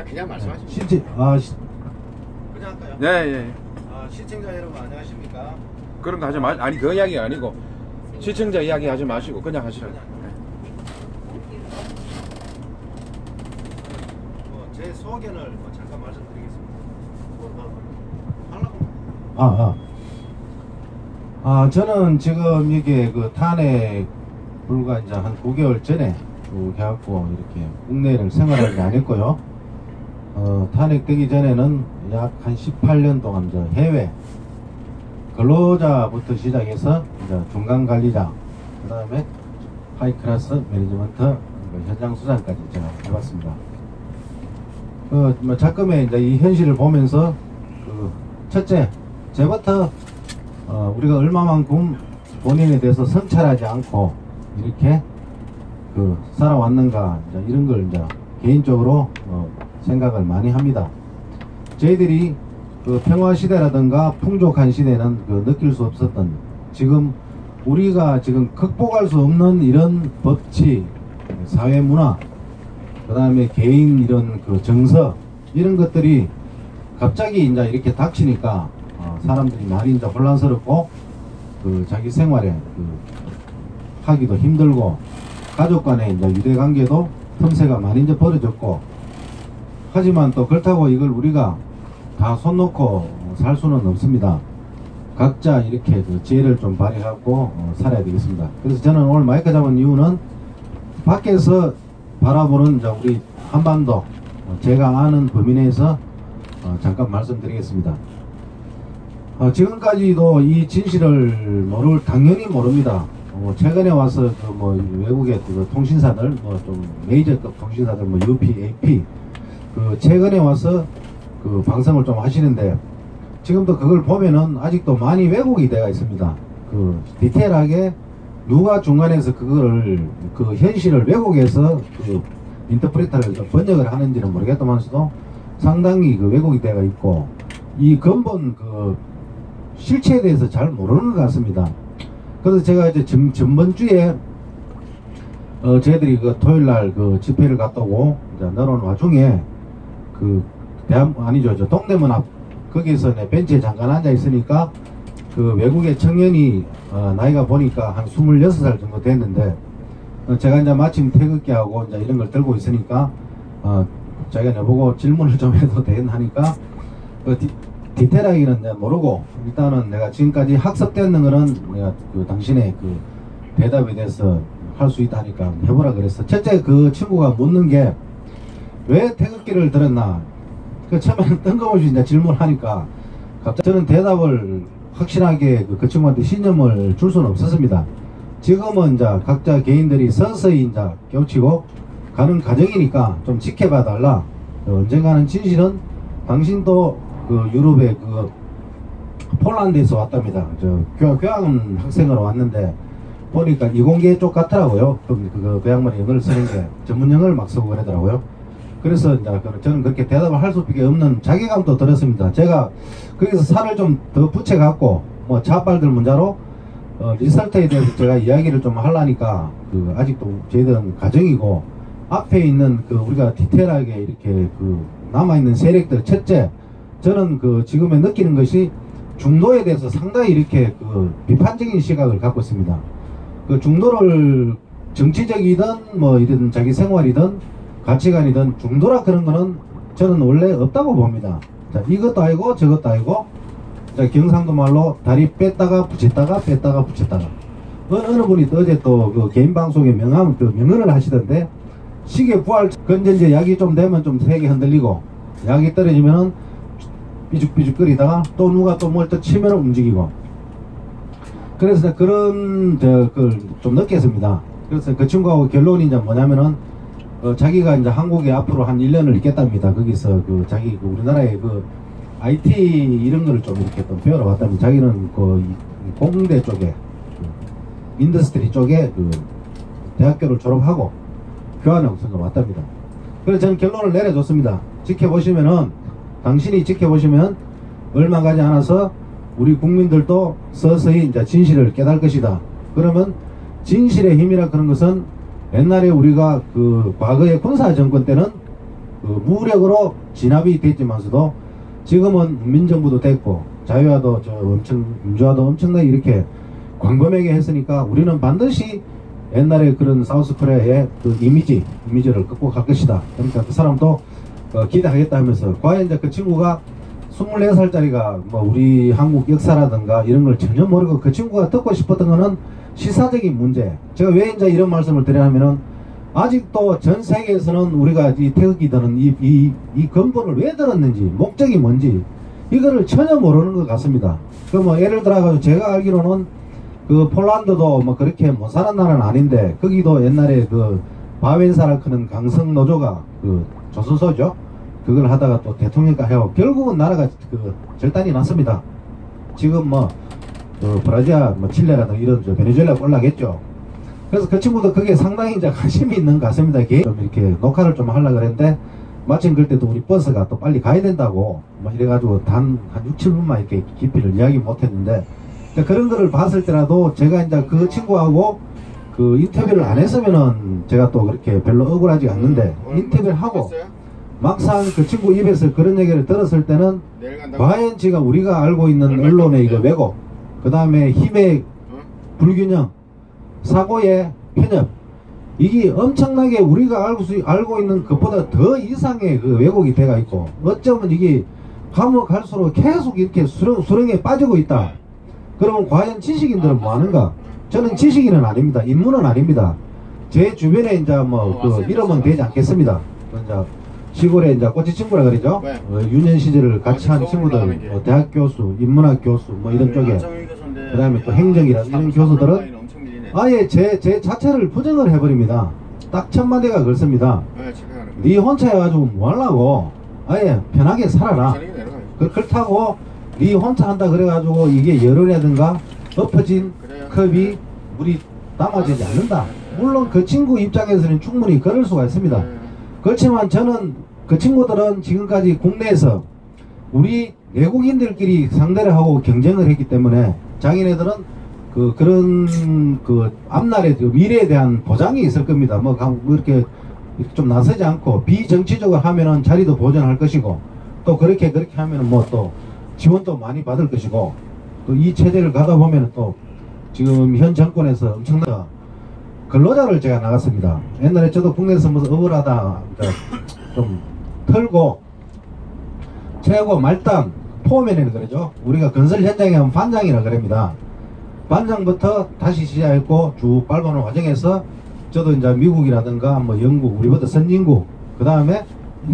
그냥 말씀하시죠. 그냥 할까요? 네, 예. 시청자 여러분 안녕하십니까? 그런 거 하지 마. 아니 그 이야기가 아니고 시청자 이야기 하지 마시고 그냥 하시라고. 제 소견을 잠깐 말씀드리겠습니다. 저는 지금 이게 그 탄핵 불과 이제 한 9개월 전에 해갖고 이렇게 국내를 생활하지 않았고요. 탄핵되기 전에는 약 한 18년 동안 해외 근로자부터 시작해서 이제 중간 관리자, 그 다음에 하이 클래스 매니지먼트 현장 수장까지 제가 해봤습니다. 작금의 이제 이 현실을 보면서 첫째, 제부터 우리가 얼마만큼 본인에 대해서 성찰하지 않고 이렇게 살아왔는가, 이제 이런 걸 이제 개인적으로 생각을 많이 합니다. 저희들이 평화시대라든가 풍족한 시대는 느낄 수 없었던, 지금 우리가 지금 극복할 수 없는 이런 법치, 사회문화, 그 다음에 개인 이런 정서, 이런 것들이 갑자기 이제 이렇게 닥치니까 사람들이 많이 이제 혼란스럽고 자기 생활에 하기도 힘들고, 가족 간의 이제 유대관계도 틈새가 많이 이제 벌어졌고, 하지만 또 그렇다고 이걸 우리가 다 손 놓고 살 수는 없습니다. 각자 이렇게 지혜를 좀 발휘하고 살아야 되겠습니다. 그래서 저는 오늘 마이크 잡은 이유는 밖에서 바라보는 이제 우리 한반도, 제가 아는 범위 내에서 잠깐 말씀드리겠습니다. 지금까지도 이 진실을 당연히 모릅니다. 최근에 와서 외국의 통신사들, 좀 메이저급 통신사들, UP, AP, 최근에 와서 방송을 좀 하시는데, 지금도 그걸 보면은 아직도 많이 왜곡이 되어 있습니다. 디테일하게 누가 중간에서 그거를 현실을 왜곡해서 인터프리터를 번역을 하는지는 모르겠다면서도 상당히 왜곡이 되어 있고, 이 근본 실체에 대해서 잘 모르는 것 같습니다. 그래서 제가 이제 전번 주에 저희들이 토요일날 집회를 갔다 오고 이제 내려온 와중에 동대문 앞 거기서 벤치에 잠깐 앉아 있으니까 외국의 청년이 나이가 보니까 한 26살 정도 됐는데, 제가 이제 마침 태극기 하고 이제 이런 걸 들고 있으니까 자기가 내보고 질문을 좀 해도 되겠나니까 디테일하게는 내가 모르고, 일단은 내가 지금까지 학습되는 거는 내가 당신의 대답에 대해서 할 수 있다 하니까 해보라 그랬어. 첫째, 그 친구가 묻는 게 왜 태극기를 들었나, 처음에는 뜬금없이 이제 질문하니까 갑자기 저는 대답을 확실하게 그 친구한테 신념을 줄 수는 없었습니다. 지금은 이제 각자 개인들이 서서히 이제 겹치고 가는 과정이니까 좀 지켜봐 달라. 언젠가는 진실은, 당신도 유럽의 폴란드에서 왔답니다. 교양 학생으로 왔는데 보니까 이공계 쪽 같더라고요. 그 양반이 영어를 쓰는 게 전문 영어를 막 쓰고 그러더라고요. 그래서 이제 저는 그렇게 대답을 할 수밖에 없는 자괴감도 들었습니다. 제가 거기서 살을 좀 더 붙여갖고 자발들 문자로 리설트에 대해서 제가 이야기를 좀 하려니까 아직도 저희들은 가정이고, 앞에 있는 우리가 디테일하게 이렇게 남아있는 세력들, 첫째, 저는 지금에 느끼는 것이 중도에 대해서 상당히 이렇게 비판적인 시각을 갖고 있습니다. 중도를 정치적이든 이런 자기 생활이든 가치관이든 중도라 그런 거는 저는 원래 없다고 봅니다. 자, 이것도 아니고 저것도 아니고, 자, 경상도 말로 다리 뺐다가 붙였다가 뺐다가 붙였다가. 어느 분이 어제 또 개인 방송에 명언을 하시던데, 시계 부활 건전지 약이 좀 되면 좀 세게 흔들리고, 약이 떨어지면은 삐죽삐죽거리다가 또 누가 또 뭘 또 치면 움직이고. 그래서 그런 걸 좀 느꼈습니다. 그래서 그 친구하고 결론이 이제 뭐냐면은 자기가 이제 한국에 앞으로 한 1년을 있겠답니다. 거기서 자기 우리나라의 IT 이런 거를 좀 이렇게 또 배우러 왔다면, 자기는 공대 쪽에 인더스트리 쪽에 대학교를 졸업하고 교환학생으로 왔답니다. 그래서 저는 결론을 내려줬습니다. 지켜보시면은, 당신이 지켜보시면 얼마 가지 않아서 우리 국민들도 서서히 이제 진실을 깨달을 것이다. 그러면 진실의 힘이라 그런 것은 옛날에 우리가 그 과거의 군사정권 때는 그 무력으로 진압이 됐지만서도 지금은 민정부도 됐고 자유화도 민주화도 엄청나게 이렇게 광범위하게 했으니까 우리는 반드시 옛날에 그런 사우스 코리아의 그 이미지를 극복할 것이다. 그러니까 그 사람도 기대하겠다 하면서 과연 이제 그 친구가 24살짜리가 뭐 우리 한국 역사라든가 이런 걸 전혀 모르고 그 친구가 듣고 싶었던 거는 시사적인 문제. 제가 왜 이제 이런 말씀을 드리냐면은 아직도 전 세계에서는 우리가 이 태극기 드는 이 근본을 왜 들었는지 목적이 뭔지 이거를 전혀 모르는 것 같습니다. 그 뭐 예를 들어가지고 제가 알기로는 그 폴란드도 뭐 그렇게 못 사는 나라는 아닌데 거기도 옛날에 그 바웬사라 크는 강성 노조가 그 조선소죠. 그걸 하다가 또 대통령까지 하고 결국은 나라가 그 절단이 났습니다. 지금 뭐 브라질이나 뭐 칠레라든가 이런 베네수엘라 올라겠죠. 그래서 그 친구도 그게 상당히 이제 관심이 있는 것 같습니다. 좀 이렇게 녹화를 좀 하려고 그랬는데 마침 그때도 우리 버스가 또 빨리 가야 된다고 뭐 이래가지고 한 6, 7분만 이렇게 깊이를 이야기 못했는데 그런 거를 봤을 때라도 제가 이제 그 친구하고 그 인터뷰를 안 했으면은 제가 또 그렇게 별로 억울하지 않는데 인터뷰를 하고 막상 그 친구 입에서 그런 얘기를 들었을 때는 과연 지가 우리가 알고 있는 언론의 이거 왜곡, 그 다음에 힘의 불균형, 사고의 편협, 이게 엄청나게 우리가 알고 있는 것보다 더 이상의 그 왜곡이 돼가 있고 어쩌면 이게 가면 갈수록 계속 이렇게 수렁에 빠지고 있다. 그러면 과연 지식인들은 뭐 하는가? 저는 지식인은 아닙니다. 인문은 아닙니다. 제 주변에 이제 뭐 그 이러면 되지 않겠습니다. 이제 시골에 이제 꼬치 친구라 그러죠. 네. 유년 시절을 같이 한 친구들, 뭐 대학 교수, 인문학 교수, 뭐 이런 쪽에, 그 다음에 또 행정이라 이런 교수들은 아예 제 자체를 부정을 해버립니다. 딱 천만대가 그렇습니다. 네 혼자 해가지고 뭐 하려고? 아예 편하게 살아라. 그렇다고 네 혼자 한다 그래가지고 이게 여론이라든가 엎어진 컵이 물이 담아지지 않는다. 물론 그 친구 입장에서는 충분히 그럴 수가 있습니다. 그렇지만 저는 그 친구들은 지금까지 국내에서 우리 외국인들끼리 상대를 하고 경쟁을 했기 때문에 자기네들은 그런 앞날의 미래에 대한 보장이 있을 겁니다. 뭐 이렇게 좀 나서지 않고 비정치적으로 하면은 자리도 보존할 것이고 또 그렇게 하면은 뭐 또 지원도 많이 받을 것이고 또 이 체제를 가다 보면은 또 지금 현 정권에서 엄청난 근로자를 제가 나갔습니다. 옛날에 저도 국내에서 무슨 억울하다 좀 털고 최고 말단 포맨이라 그러죠. 우리가 건설 현장에 하면 반장이라 그럽니다. 반장부터 다시 시작했고 쭉 밟아오는 과정에서 저도 이제 미국이라든가 뭐 영국, 우리보다 선진국, 그 다음에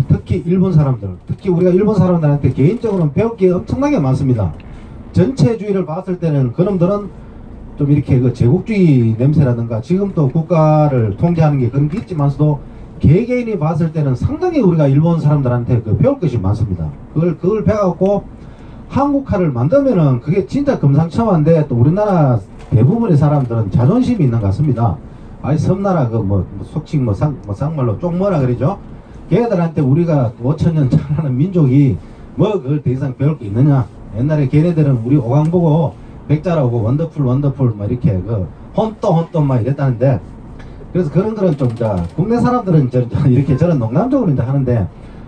특히 일본 사람들, 특히 우리가 일본 사람들한테 개인적으로는 배울 게 엄청나게 많습니다. 전체주의를 봤을 때는 그놈들은 좀 이렇게 그 제국주의 냄새라든가 지금 또 국가를 통제하는 게 그런 게 있지만서도 개개인이 봤을 때는 상당히 우리가 일본 사람들한테 배울 것이 많습니다. 그걸 배워갖고 한국화를 만들면은 그게 진짜 금상첨화인데 또 우리나라 대부분의 사람들은 자존심이 있는 것 같습니다. 아이 섬나라 속칭 쌍말로 쪽뭐라 그러죠. 걔들한테 우리가 5천년 자라는 민족이 뭐 그걸 더 이상 배울 게 있느냐. 옛날에 걔네들은 우리 오강 보고 백자라고 원더풀 막 이렇게 혼또 막 이랬다는데 그래서 그런 거는 좀 국내 사람들은 이렇게 저런 농담적으로 이제 하는데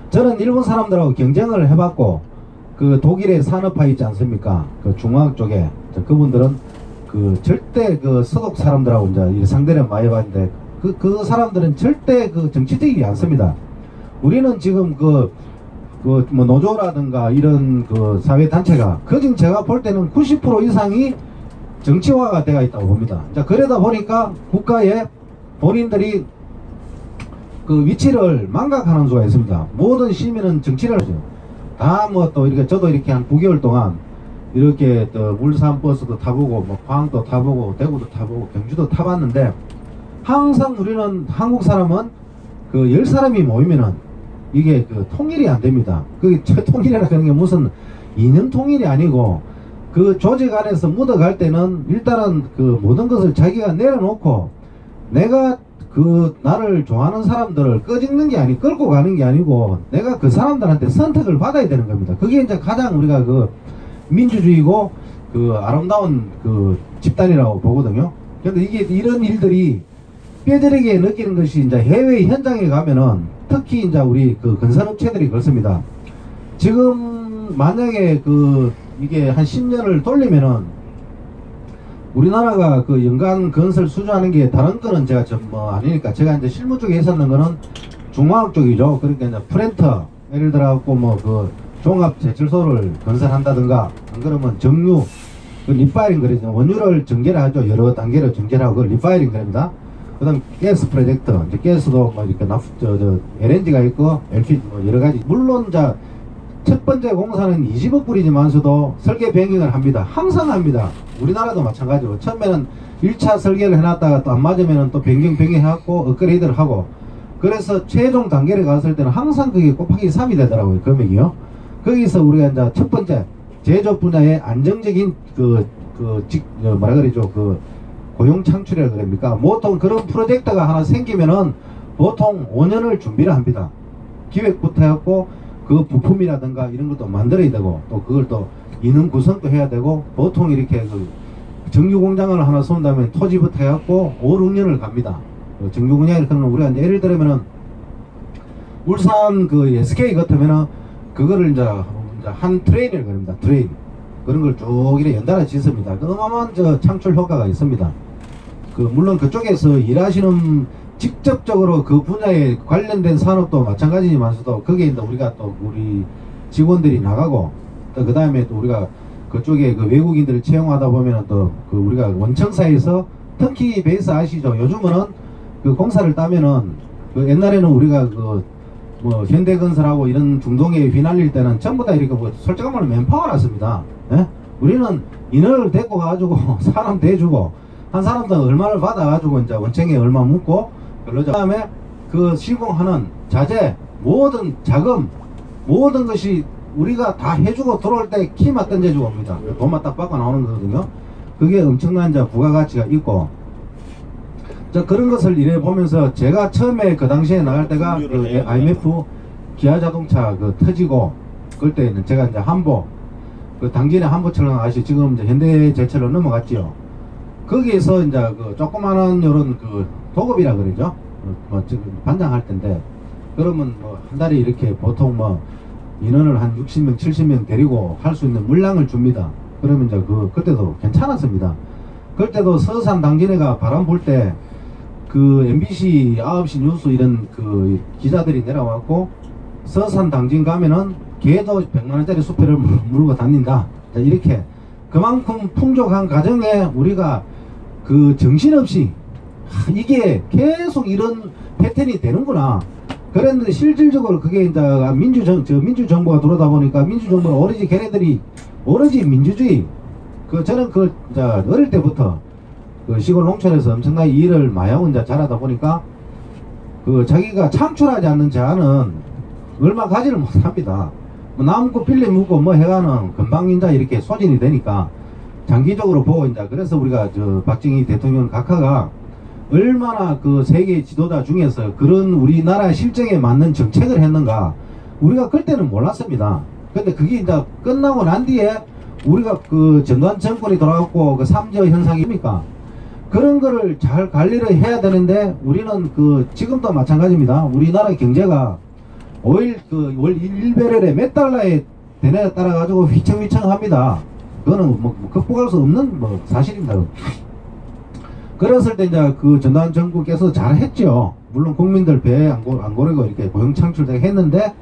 저는 일본 사람들하고 경쟁을 해봤고 그 독일의 산업화 있지 않습니까? 그 중앙 쪽에 그분들은 절대 서독 사람들하고 이제 상대를 많이 해봤는데 그 사람들은 절대 정치적이지 않습니다. 우리는 지금 뭐 노조라든가 이런 사회 단체가 지금 제가 볼 때는 90% 이상이 정치화가 되어 있다고 봅니다. 자, 그러다 보니까 국가에 본인들이 위치를 망각하는 수가 있습니다. 모든 시민은 정치를 하죠. 다 뭐 또 이렇게 저도 이렇게 한 9개월 동안 이렇게 또 울산 버스도 타보고 뭐 광도 타보고 대구도 타보고 경주도 타봤는데 항상 우리는 한국 사람은 10사람이 모이면은 이게 통일이 안 됩니다. 통일이라는 게 무슨 이념 통일이 아니고 조직 안에서 묻어갈 때는 일단은 모든 것을 자기가 내려놓고 내가 그 나를 좋아하는 사람들을 끄집는 게 아니 끌고 가는 게 아니고 내가 그 사람들한테 선택을 받아야 되는 겁니다. 그게 이제 가장 우리가 그 민주주의고 그 아름다운 그 집단이라고 보거든요. 근데 이게 이런 일들이 뼈저리게 느끼는 것이 이제 해외 현장에 가면은 특히 이제 우리 그 건설업체들이 그렇습니다. 지금 만약에 그 이게 한 10년을 돌리면은 우리나라가 그 연간 건설 수주하는 게 다른 거는 제가 좀 뭐 아니니까 제가 이제 실무 쪽에 있었는 거는 중화학 쪽이죠. 그러니까 이제 프렌터 예를 들어갖고 뭐 그 종합 제철소를 건설한다든가 안 그러면 정유 그 리파이링 그러죠. 원유를 전개를 하죠. 여러 단계로 전개를 하고 그 리파이링 그럽니다. 그 다음 가스 프로젝트 이제 가스도 뭐 이렇게 LNG가 있고 LPG 뭐 여러 가지 물론 자 첫 번째 공사는 20억 불이지만서도 설계 변경을 합니다. 항상 합니다. 우리나라도 마찬가지로 처음에는 1차 설계를 해놨다가 또 안 맞으면 또 변경해갖고 업그레이드를 하고 그래서 최종 단계를 갔을 때는 항상 그게 곱하기 3이 되더라고요. 금액이요. 거기서 우리가 이제 첫 번째 제조 분야의 안정적인 뭐라 그러죠. 그 고용 창출이라 그럽니까? 보통 그런 프로젝트가 하나 생기면은 보통 5년을 준비를 합니다. 기획부터 해갖고 그 부품이라든가 이런 것도 만들어야 되고 또 그걸 또 인원 구성도 해야 되고 보통 이렇게 그 정유 공장을 하나 쏜다면 토지부터 해갖고 5, 6년을 갑니다. 정유 공장을 그러면 우리가 이제 예를 들면은 울산 그 SK 같으면은 그거를 이제 한 트레인을 그럽니다. 트레인 그런 걸 쭉 이렇게 연달아 짓습니다. 그 어마어마한 저 창출 효과가 있습니다. 그 물론 그쪽에서 일하시는 직접적으로 그 분야에 관련된 산업도 마찬가지지만서도 거기에 이제 우리가 또 우리 직원들이 나가고 또 그 다음에 또 우리가 그쪽에 그 외국인들을 채용하다 보면은 또 그 우리가 원청사에서 터키 베이스 아시죠? 요즘은 그 공사를 따면은 그 옛날에는 우리가 그 뭐 현대건설하고 이런 중동에 휘날릴 때는 전부 다 이렇게 뭐 솔직한 말로 맨파워였습니다. 예? 우리는 인원을 데리고 가가지고 사람 대주고 한 사람당 얼마를 받아가지고 이제 원청에 얼마 묻고 그 다음에 그 시공하는 자재 모든 자금 모든 것이 우리가 다 해주고 들어올 때 키만 던져주고 옵니다. 돈만 딱 받고 나오는 거거든요. 그게 엄청난 이제 부가가치가 있고 자 그런 것을 이래 보면서 제가 처음에 그 당시에 나갈 때가 그 IMF 기아자동차 그 터지고 그럴 때는 제가 이제 한보 그 당진의 한보처럼 아시 지금 이제 현대제철로 넘어갔지요. 거기에서 이제 그 조그마한 요런 그 도급이라 그러죠. 뭐 지금 반장할 텐데 그러면 뭐 한 달에 이렇게 보통 뭐 인원을 한 60명 70명 데리고 할 수 있는 물량을 줍니다. 그러면 이제 그때도 괜찮았습니다. 그때도 서산 당진회가 바람 불 때 그 MBC 9시 뉴스 이런 그 기자들이 내려왔고 서산 당진 가면은 개도 100만원짜리 수표를 물고 다닌다. 자, 이렇게 그만큼 풍족한 가정에 우리가 그 정신없이 이게 계속 이런 패턴이 되는구나. 그랬는데 실질적으로 그게 이제 민주정부가 들어오다 보니까 민주정부는 오로지 걔네들이 오로지 민주주의 저는 이제 어릴 때부터 그 시골 농촌에서 엄청나게 일을 많이 하고 이제 자라다 보니까 그 자기가 창출하지 않는 자는 얼마 가지를 못합니다. 뭐 남고 빌려 묻고 뭐 해가는 금방 인자 이렇게 소진이 되니까 장기적으로 보고 이제 그래서 우리가 저 박정희 대통령 각하가 얼마나 그 세계 지도자 중에서 그런 우리나라 실정에 맞는 정책을 했는가 우리가 그때는 몰랐습니다. 근데 그게 이제 끝나고 난 뒤에 우리가 그 전두환 정권이 돌아갔고 그 3저 현상입니까? 그런 거를 잘 관리를 해야 되는데 우리는 그 지금도 마찬가지입니다. 우리나라 경제가 월 1배럴에 몇 달러에 되냐에 따라 가지고 휘청휘청합니다. 그거는 뭐 극복할 수 없는 뭐 사실입니다. 그랬을 때 이제 그 전두환 정부께서 잘 했죠. 물론 국민들 배에 안 고르고 이렇게 고용 창출되게 했는데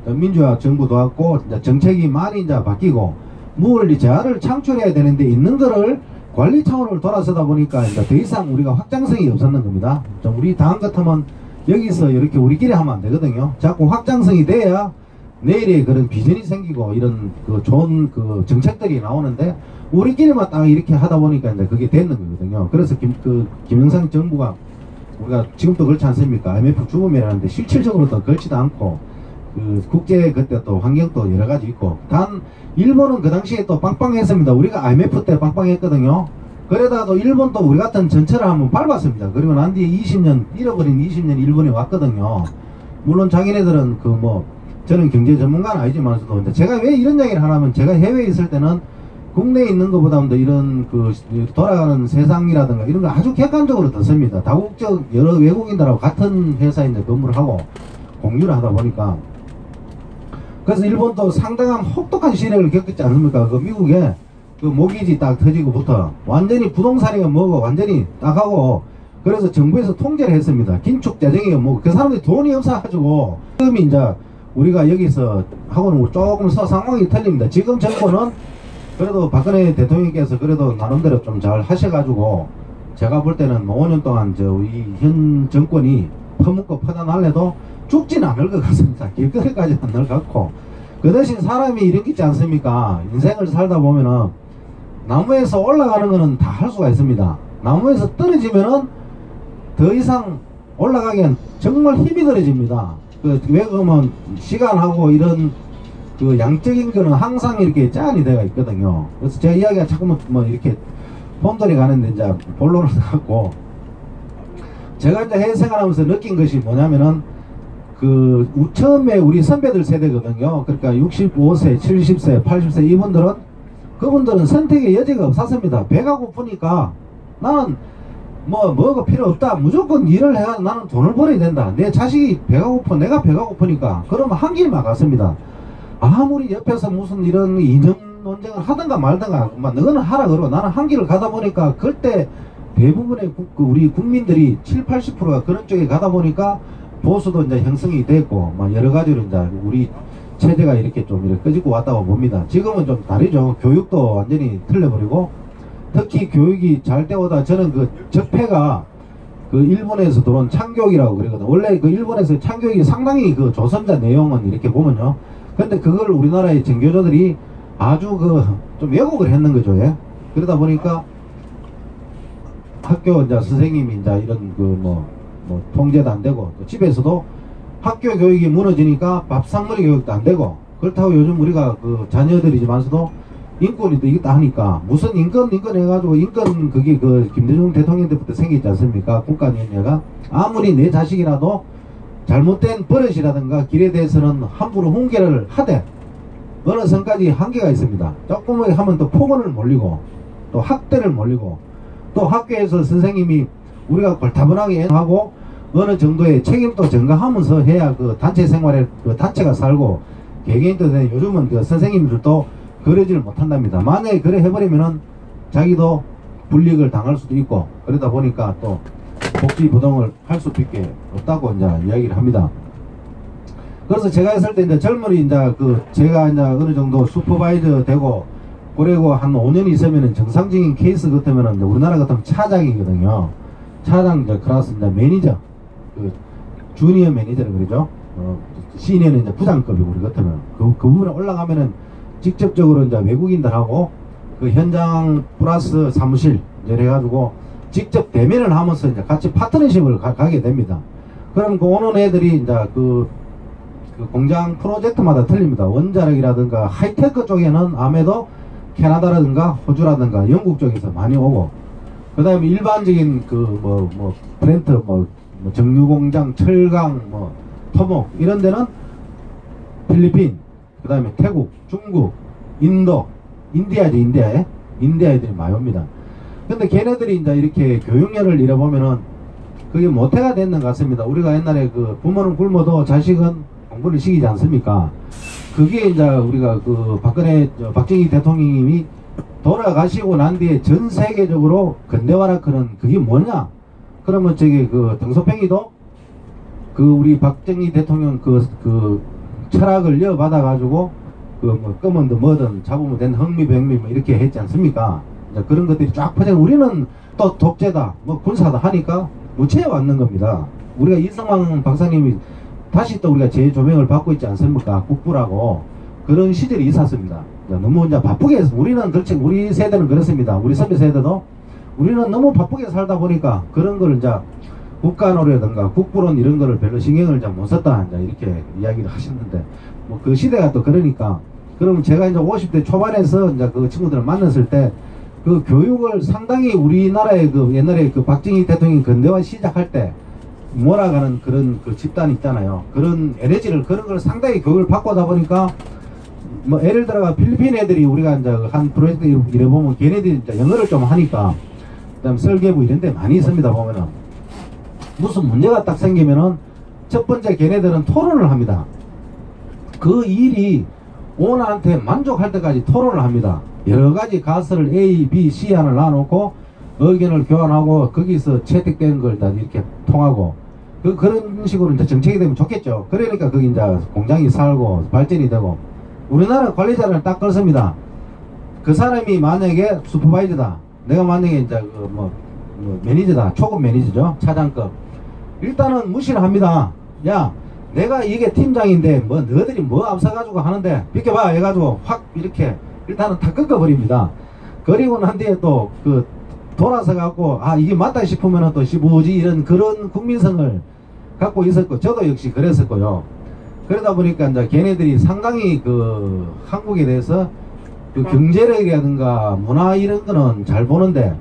민주화 정부도 왔고 이제 정책이 많이 이제 바뀌고 뭘 재화를 창출해야 되는데 있는 거를 관리 차원을 돌아서다 보니까 이제 더 이상 우리가 확장성이 없었는 겁니다. 우리 당 같으면 여기서 이렇게 우리끼리 하면 안 되거든요. 자꾸 확장성이 돼야 내일에 그런 비전이 생기고 이런 그 좋은 그 정책들이 나오는데 우리끼리만 딱 이렇게 하다 보니까 이제 그게 되는 거거든요. 그래서 김영삼 정부가 우리가 지금도 그렇지 않습니까? IMF 주범이라는데 실질적으로도 그렇지도 않고 그 국제 그때 또 환경도 여러 가지 있고 단 일본은 그 당시에 또 빵빵했습니다. 우리가 IMF 때 빵빵했거든요. 그러다가도 일본도 우리 같은 전철을 한번 밟았습니다. 그리고 난 뒤에 20년, 잃어버린 20년 일본에 왔거든요. 물론 자기네들은 그 뭐, 저는 경제 전문가는 아니지만서도, 제가 왜 이런 이야기를 하냐면, 제가 해외에 있을 때는 국내에 있는 것보다도 이런 그 돌아가는 세상이라든가 이런 걸 아주 객관적으로 듣습니다. 다국적 여러 외국인들하고 같은 회사에 이제 근무를 하고 공유를 하다 보니까. 그래서 일본도 상당한 혹독한 시련을 겪었지 않습니까? 그 미국에 그 모기지 딱 터지고부터 완전히 부동산이가 뭐고 완전히 딱 하고, 그래서 정부에서 통제를 했습니다. 긴축 재정이가 뭐고, 그 사람들이 돈이 없어가지고 지금 이제 우리가 여기서 하고는 조금 상황이 틀립니다. 지금 정권은 그래도 박근혜 대통령께서 그래도 나름대로 좀 잘 하셔가지고, 제가 볼 때는 뭐 5년 동안 이 현 정권이 퍼먹고 퍼져날래도 죽진 않을 것 같습니다. 길거리까지는 않을 것 같고, 그 대신 사람이 이런 게 있지 않습니까? 인생을 살다 보면은 나무에서 올라가는 거는 다 할 수가 있습니다. 나무에서 떨어지면은 더 이상 올라가기엔 정말 힘이 들어집니다. 왜 그러면 시간하고 이런 그 양적인 거는 항상 이렇게 제한이 되어 있거든요. 그래서 제 이야기가 자꾸 뭐 이렇게 본돌이 가는데 이제 본론을 갖고, 제가 이제 해외 생활하면서 느낀 것이 뭐냐면은 처음에 우리 선배들 세대거든요. 그러니까 65세, 70세, 80세 그분들은 선택의 여지가 없었습니다. 배가 고프니까 나는 뭐가 필요 없다. 무조건 일을 해야 나는 돈을 벌어야 된다. 내 자식이 배가 고파, 내가 배가 고프니까. 그러면 한 길만 갔습니다. 아무리 옆에서 무슨 이런 이념 논쟁을 하든가 말든가, 너는 하라 그러고 나는 한 길을 가다 보니까, 그때 대부분의 우리 국민들이 70, 80%가 그런 쪽에 가다 보니까 보수도 이제 형성이 됐고, 여러 가지로 이제 우리 체제가 이렇게 좀 이렇게 끄집고 왔다고 봅니다. 지금은 좀 다르죠. 교육도 완전히 틀려버리고, 특히 교육이 잘 되오다. 저는 그 적폐가 그 일본에서 들어온 창교육이라고 그러거든요. 원래 그 일본에서 창교육이 상당히 그 조선자 내용은 이렇게 보면요. 근데 그걸 우리나라의 정교조들이 아주 좀 왜곡을 했는 거죠. 예? 그러다 보니까 학교 이제 선생님이 이제 이런 뭐 통제도 안 되고, 또 집에서도 학교 교육이 무너지니까 밥상머리 교육도 안 되고, 그렇다고 요즘 우리가 그 자녀들이지만서도 인권이 또 이것도 하니까 무슨 인권 해가지고, 인권 그게 김대중 대통령 때부터 생기지 않습니까? 국가연예가 아무리 내 자식이라도 잘못된 버릇이라든가 길에 대해서는 함부로 훈계를 하되 어느 선까지 한계가 있습니다. 조금만 하면 또 폭언을 몰리고, 또 학대를 몰리고, 또 학교에서 선생님이 우리가 골타분하게 하고 어느 정도의 책임도 전가하면서 해야 그 단체 생활에 그 단체가 살고 개개인도 되는, 요즘은 그 선생님들도 그러지를 못한답니다. 만약에 그래 해버리면은 자기도 불이익을 당할 수도 있고, 그러다 보니까 또 복지 부동을 할 수도 있게 없다고 이제 이야기를 합니다. 그래서 제가 했을 때 이제 젊은이 제가 이제 어느 정도 슈퍼바이저 되고, 그리고 한 5년 있으면은 정상적인 케이스 같으면은 우리나라 같으면 차장이거든요. 차장 이제 클래스 이제 매니저, 주니어 매니저를 그러죠. 시니어는 이제 부장급이고, 우리 같으면 그 부분에 올라가면은 직접적으로 이제 외국인들하고 그 현장 플러스 사무실 이제 해가지고 직접 대면을 하면서 이제 같이 파트너십을 가게 됩니다. 그럼 그 오는 애들이 이제 그 공장 프로젝트마다 틀립니다. 원자력이라든가 하이테크 쪽에는 아무래도 캐나다라든가 호주라든가 영국 쪽에서 많이 오고, 그 다음에 일반적인 플랜트 정유공장, 철강, 토목 이런 데는 필리핀, 그 다음에 태국, 중국, 인도, 인디아죠. 인디아 애들이 많이 옵니다. 근데 걔네들이 이제 이렇게 교육열을 잃어보면은 그게 모태가 됐는 것 같습니다. 우리가 옛날에 부모는 굶어도 자식은 공부를 시키지 않습니까? 그게 이제 우리가 박정희 대통령님이 돌아가시고 난 뒤에 전 세계적으로 근대화라크는 그게 뭐냐? 그러면 등소팽이도 우리 박정희 대통령 철학을 이어받아가지고 검은도 뭐든 잡으면 되는 흥미병미 이렇게 했지 않습니까? 이제 그런 것들이 쫙 퍼져. 우리는 또 독재다, 군사다 하니까 무채해 왔는 겁니다. 우리가 이승만 박사님이 다시 또 우리가 재조명을 받고 있지 않습니까? 국부라고. 그런 시절이 있었습니다. 너무 이제 바쁘게 해서 우리는 우리 세대는 그렇습니다. 우리 선배 세대도 우리는 너무 바쁘게 살다 보니까 그런 걸 이제 국가노래든가 국부론 이런 거를 별로 신경을 잘 못 썼다 이제 이렇게 이야기를 하셨는데, 그 시대가 또 그러니까, 그러면 제가 이제 50대 초반에서 이제 그 친구들을 만났을 때 그 교육을 상당히 우리나라의 그 옛날에 그 박정희 대통령이 근대화 시작할 때 몰아가는 그런 그 집단 있잖아요. 그런 에너지를 그런 걸 상당히 교육을 받고다 보니까 뭐 예를 들어가 필리핀 애들이 우리가 이제 한 프로젝트 이래 보면 걔네들이 이제 영어를 좀 하니까 그다음 설계부 이런 데 많이 있습니다. 보면은 무슨 문제가 딱 생기면은 첫 번째 걔네들은 토론을 합니다. 그 일이 오너한테 만족할 때까지 토론을 합니다. 여러 가지 가설을 A, B, C 안을 놔놓고 의견을 교환하고 거기서 채택되는 걸 다 이렇게 통하고 그런 식으로 이제 정책이 되면 좋겠죠. 그러니까 거기 이제 공장이 살고 발전이 되고 우리나라 관리자를 딱 그렇습니다. 그 사람이 만약에 슈퍼바이저다. 내가 만약에 이제 그 뭐 매니저다. 초급 매니저죠. 차장급. 일단은 무시를 합니다. 야, 내가 이게 팀장인데 뭐 너희들이 뭐 앞서가지고 하는데 비켜봐 해가지고 확 이렇게 일단은 다 꺾어버립니다. 그리고 난 뒤에 또 그 돌아서 갖고 아 이게 맞다 싶으면은 또 뭐지 이런 그런 국민성을 갖고 있었고 저도 역시 그랬었고요. 그러다 보니까 이제 걔네들이 상당히 그 한국에 대해서 그 경제력이라든가 문화 이런 거는 잘 보는데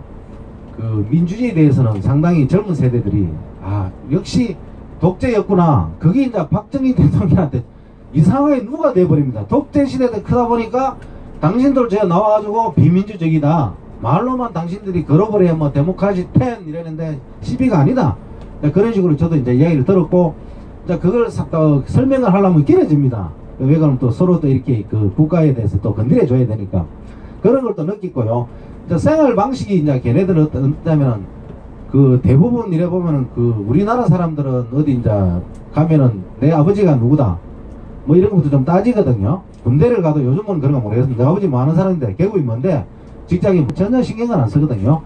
그 민주주의에 대해서는 상당히 젊은 세대들이 아 역시 독재였구나. 그게 이제 박정희 대통령한테 이상하게 누가 돼버립니다. 독재 시대도 크다 보니까 당신들 저 나와가지고 비민주적이다. 말로만 당신들이 걸어버려야 뭐 데모크라시 10 이러는데 12가 아니다. 그런 식으로 저도 이제 이야기를 들었고 자 그걸 설명을 하려면 길어집니다. 왜 그러면 또 서로 또 이렇게 그 국가에 대해서 또 건드려 줘야 되니까 그런 걸 또 느끼고요. 생활 방식이 이제 걔네들은 어떠냐면은 그 대부분 이래 보면은 그 우리나라 사람들은 어디 이제 가면은 내 아버지가 누구다 뭐 이런 것도 좀 따지거든요. 군대를 가도 요즘은 그런 거 모르겠습니다. 내 아버지 뭐 하는 사람인데 계급이 뭔데 직장이 전혀 신경을 안 쓰거든요.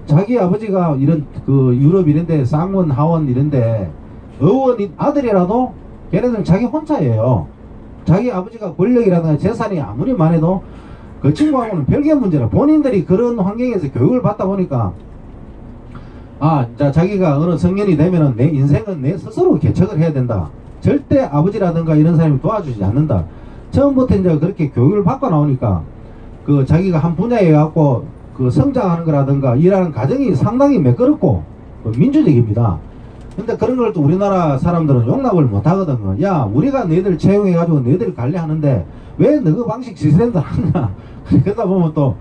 자기 아버지가 이런 그 유럽 이런데 쌍원 하원 이런데 의원 아들이라도 걔네들은 자기 혼자예요. 자기 아버지가 권력이라든가 재산이 아무리 많아도 그 친구하고는 별개 문제라 본인들이 그런 환경에서 교육을 받다 보니까 아, 자, 자기가 어느 성년이 되면은 내 인생은 내 스스로 개척을 해야 된다. 절대 아버지라든가 이런 사람이 도와주지 않는다. 처음부터 이제 그렇게 교육을 받고 나오니까 그 자기가 한 분야에 갖고 그 성장하는 거라든가 일하는 과정이 상당히 매끄럽고 민주적입니다. 근데 그런 걸 또 우리나라 사람들은 용납을 못 하거든요. 야, 우리가 너희들 채용해가지고 너희들 관리하는데 왜 너그 방식 시스템도 하냐. 그러다 보면 또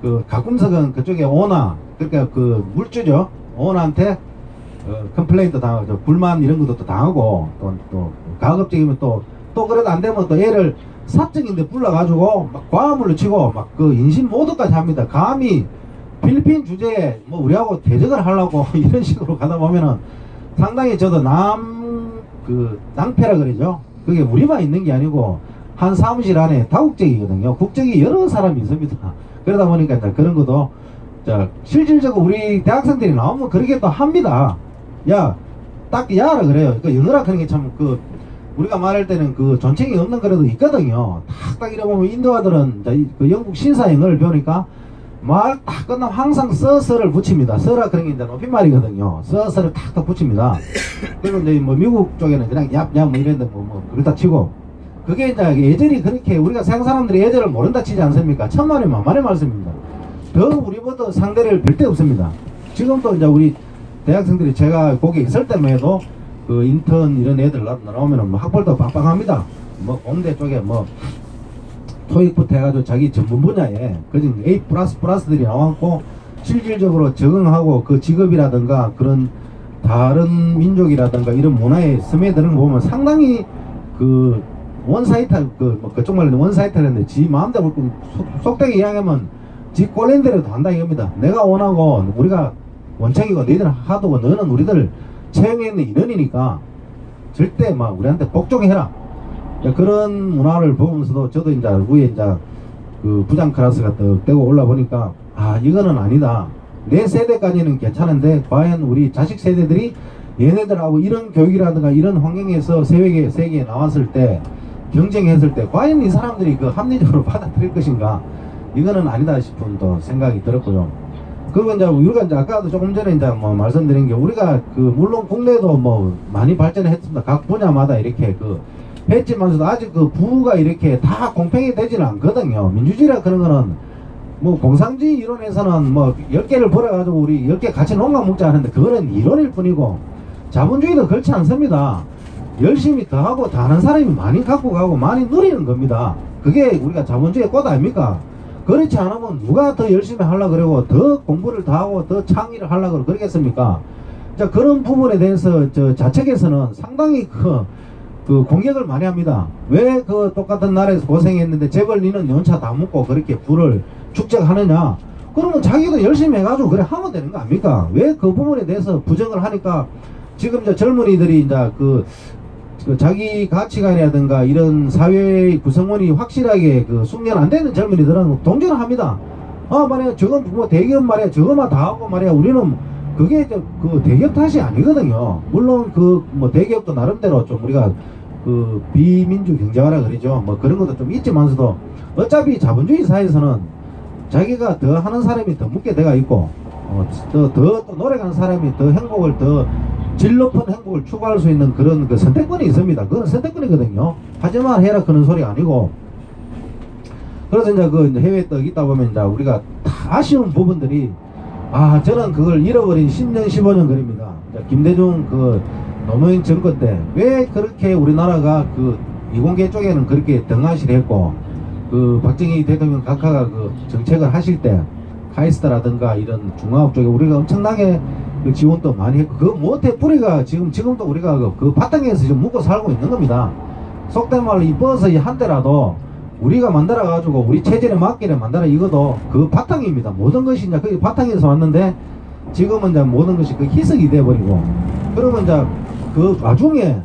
그 가끔씩은 그쪽에 오나, 그러니까 그 물주죠. 오너한테 컴플레인도 당하고 불만 이런 것도 또 당하고 또 가급적이면 또 그래도 안 되면 또 애를 사적인데 불러가지고 막 과음을 치고 막 그 인신 모독까지 합니다. 감히 필리핀 주제에 뭐 우리하고 대적을 하려고 이런 식으로 가다 보면은 상당히 저도 낭패라 그러죠. 그게 우리만 있는 게 아니고 한 사무실 안에 다국적이거든요. 국적이 여러 사람이 있습니다. 그러다 보니까 이제 그런 것도 자, 실질적으로 우리 대학생들이 나오면 그렇게 또 합니다. 야, 딱 야라 그래요. 그 영어라 그런 게 참 그 우리가 말할 때는 그 존칭이 없는 거라도 있거든요. 딱 이래 보면 인도아들은 그 영국 신사 영어를 배우니까 말 딱 끝나면 항상 서서를 붙입니다. 서라 그런 게 이제 높임말이거든요. 서서를 탁탁 붙입니다. 그리고 이제 뭐 미국 쪽에는 그냥 얍얍 뭐 이랬는데 뭐 그렇다 치고 그게 이제 예절이 그렇게 우리가 서양 사람들이 예절을 모른다 치지 않습니까? 천만의 만만의 말씀입니다. 더 우리보다 상대를 별 데 없습니다. 지금도 이제 우리 대학생들이 제가 거기 있을 때만 해도 그 인턴 이런 애들 나오면은 뭐 학벌도 빡빡합니다. 뭐 공대 쪽에 뭐 토익부터 해가지고 자기 전문 분야에 그중 A++들이 나왔고 실질적으로 적응하고 그 직업이라든가 그런 다른 민족이라든가 이런 문화에 스며드는 거 보면 상당히 그 원사이트 뭐 그쪽 말로 원사이트라는데 지 마음대로 속되게 이야기하면 지 꼴린 대로도 한다 이겁니다. 내가 원하고 우리가 원칙이고 너희들 하도고 너는 우리들 채용해 있는 인원이니까 절대 막 우리한테 복종해라. 그런 문화를 보면서도 저도 이제 위에 이제 그 부장 클래스가 떡 떼고 올라보니까 아 이거는 아니다. 내 세대까지는 괜찮은데 과연 우리 자식 세대들이 얘네들하고 이런 교육이라든가 이런 환경에서 세계에 나왔을 때 경쟁했을 때 과연 이 사람들이 그 합리적으로 받아들일 것인가 이거는 아니다 싶은 또 생각이 들었고요. 그리고 이제 우리가 이제 아까도 조금 전에 이제 뭐 말씀드린 게 우리가 그 물론 국내도 뭐 많이 발전했습니다. 각 분야마다 이렇게 그 했지만서도 아직 그 부가 이렇게 다 공평히 되지는 않거든요. 민주주의라 그런 거는 뭐 공산주의 이론에서는 뭐 10개를 벌어가지고 우리 10개 같이 농가 먹자 하는데 그거는 이론일 뿐이고 자본주의도 그렇지 않습니다. 열심히 더 하고 더 하는 사람이 많이 갖고 가고 많이 누리는 겁니다. 그게 우리가 자본주의의 꽃 아닙니까? 그렇지 않으면 누가 더 열심히 하려고 그러고 더 공부를 더 하고 더 창의를 하려고 그러겠습니까? 자, 그런 부분에 대해서 저 좌측에서는 상당히 그 공격을 많이 합니다. 왜 그 똑같은 나라에서 고생했는데 재벌 니는 연차 다 먹고 그렇게 부를 축적하느냐? 그러면 자기도 열심히 해가지고 그래 하면 되는 거 아닙니까? 왜 그 부분에 대해서 부정을 하니까 지금 저 젊은이들이 이제 그 자기 가치관이라든가 이런 사회의 구성원이 확실하게 그 숙련 안 되는 젊은이들은 동조를 합니다. 말이야 저건 뭐 대기업 말이야 저거만 다 하고 말이야 우리는 그게 그 대기업 탓이 아니거든요. 물론 그 뭐 대기업도 나름대로 좀 우리가 그 비민주 경제화라 그러죠. 뭐 그런 것도 좀 있지만서도 어차피 자본주의 사회에서는 자기가 더 하는 사람이 더 묻게 돼가 있고 더 노력하는 사람이 더 행복을 더 질 높은 행복을 추구할 수 있는 그런 그 선택권이 있습니다. 그건 선택권이거든요. 하지만 해라 그런 소리 아니고. 그래서 이제 그 해외에 떠 있다 보면 이제 우리가 다 아쉬운 부분들이 저는 그걸 잃어버린 10년 15년 거립니다. 김대중 그 노무현 정권 때 왜 그렇게 우리나라가 그 이공계 쪽에는 그렇게 등한시를 했고 그 박정희 대통령 각하가 그 정책을 하실 때 카이스트라든가 이런 중화업 쪽에 우리가 엄청나게 그 지원도 많이 했고 그 못해 뿌리가 지금도 우리가 그 바탕에서 지금 묵고 살고 있는 겁니다. 속된 말로 이 버스 한 대라도 우리가 만들어 가지고 우리 체질에 맞게 만들어 이거도 그 바탕입니다. 모든 것이 이제 그 바탕에서 왔는데 지금은 이제 모든 것이 그 희석이 돼버리고 그러면 이제 그 와중에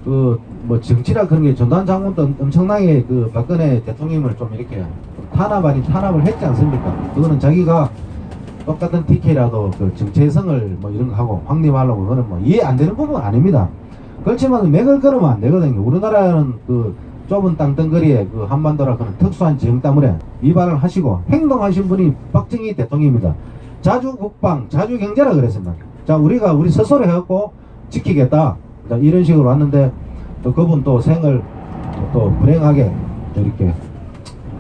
그 뭐 정치라 그런 게 전두환 장군도 엄청나게 그 박근혜 대통령을 좀 이렇게 탄압 아닌 탄압을 했지 않습니까? 그거는 자기가 똑같은 TK라도 그 정체성을 뭐 이런 거 하고 확립하려고 그거는 뭐 이해 안 되는 부분은 아닙니다. 그렇지만 맥을 끊으면 안 되거든요. 우리나라는 그 좁은 땅덩어리에 그 한반도라 그런 특수한 지형 때문에 위반을 하시고 행동하신 분이 박정희 대통령입니다. 자주국방, 자주경제라 그랬습니다. 자, 우리 스스로 해갖고 지키겠다. 자, 이런 식으로 왔는데 또 그분 또 생을 또 불행하게 이렇게